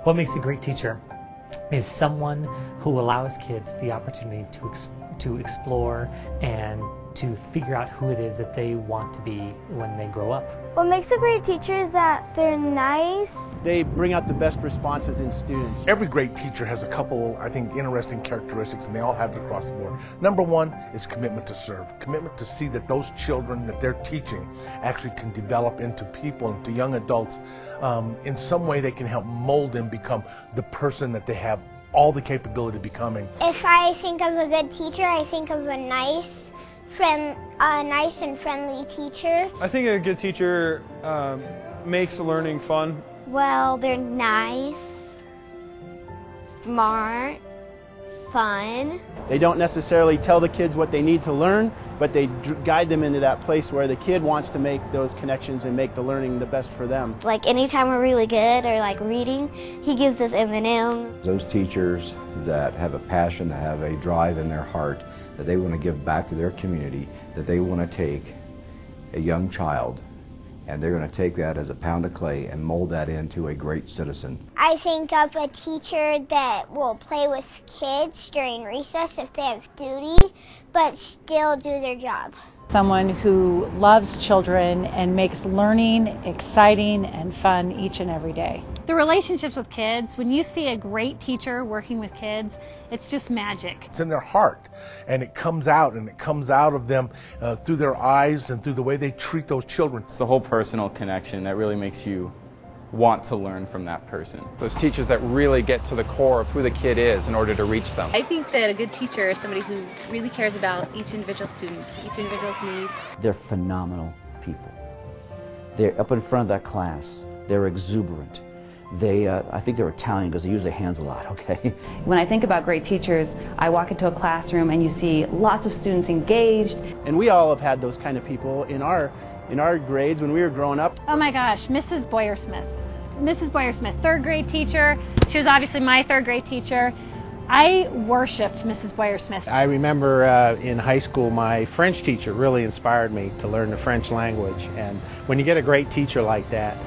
What makes a great teacher is someone who allows kids the opportunity to explore and to figure out who it is that they want to be when they grow up. What makes a great teacher is that they're nice. They bring out the best responses in students. Every great teacher has a couple, I think, interesting characteristics, and they all have it across the board. Number one is commitment to serve. Commitment to see that those children that they're teaching actually can develop into people, into young adults. In some way they can help mold them become the person that they have all the capability of becoming. If I think of a good teacher, I think of a nice and friendly teacher. I think a good teacher makes learning fun. Well, they're nice, smart, fun. They don't necessarily tell the kids what they need to learn, but they guide them into that place where the kid wants to make those connections and make the learning the best for them. Like anytime we're really good or like reading, he gives us M&Ms. Those teachers that have a passion, that have a drive in their heart, that they want to give back to their community, that they want to take a young child and they're going to take that as a pound of clay and mold that into a great citizen. I think of a teacher that will play with kids during recess if they have duty, but still do their job. Someone who loves children and makes learning exciting and fun each and every day. The relationships with kids, when you see a great teacher working with kids, it's just magic. It's in their heart, and it comes out of them through their eyes and through the way they treat those children. It's the whole personal connection that really makes you want to learn from that person. Those teachers that really get to the core of who the kid is in order to reach them. I think that a good teacher is somebody who really cares about each individual student, each individual's needs. They're phenomenal people. They're up in front of that class. They're exuberant. I think they're Italian because they use their hands a lot, okay? When I think about great teachers, I walk into a classroom and you see lots of students engaged. And we all have had those kind of people in our grades when we were growing up. Oh my gosh, Mrs. Boyer-Smith. Mrs. Boyer-Smith, third grade teacher. She was obviously my third grade teacher. I worshipped Mrs. Boyer-Smith. I remember in high school my French teacher really inspired me to learn the French language, and when you get a great teacher like that,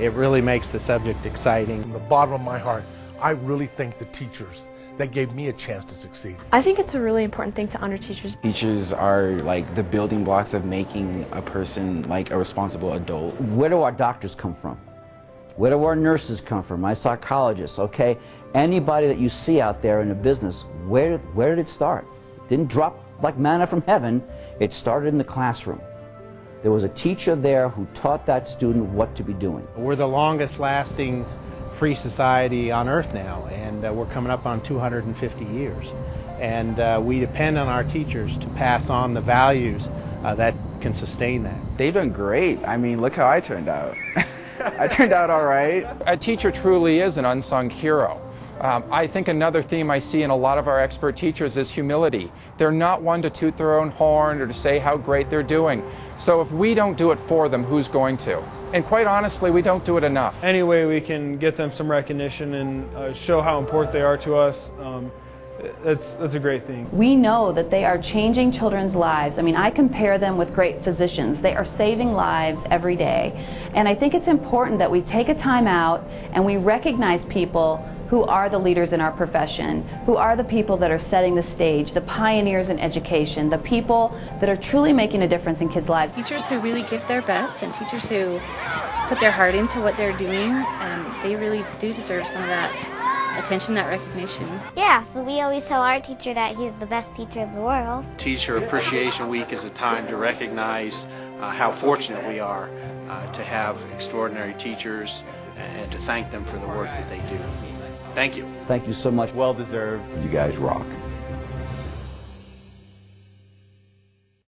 it really makes the subject exciting. From the bottom of my heart, I really thank the teachers that gave me a chance to succeed. I think it's a really important thing to honor teachers. Teachers are like the building blocks of making a person like a responsible adult. Where do our doctors come from? Where do our nurses come from? My psychologists, okay? Anybody that you see out there in a business, where did it start? It didn't drop like manna from heaven. It started in the classroom. There was a teacher there who taught that student what to be doing. We're the longest lasting free society on earth now, and we're coming up on 250 years. And we depend on our teachers to pass on the values that can sustain that. They've done great. I mean, look how I turned out. I turned out all right. A teacher truly is an unsung hero. I think another theme I see in a lot of our expert teachers is humility. They're not one to toot their own horn or to say how great they're doing. So if we don't do it for them, who's going to? And quite honestly, we don't do it enough. Any way we can get them some recognition and show how important they are to us, that's a great thing. We know that they are changing children's lives. I mean, I compare them with great physicians. They are saving lives every day. And I think it's important that we take a time out and we recognize people who are the leaders in our profession, who are the people that are setting the stage, the pioneers in education, the people that are truly making a difference in kids' lives. Teachers who really give their best and teachers who put their heart into what they're doing, they really do deserve some of that attention, that recognition. Yeah, so we always tell our teacher that he's the best teacher in the world. Teacher Appreciation Week is a time to recognize how fortunate we are to have extraordinary teachers and to thank them for the work that they do. Thank you. Thank you so much. Well deserved. You guys rock.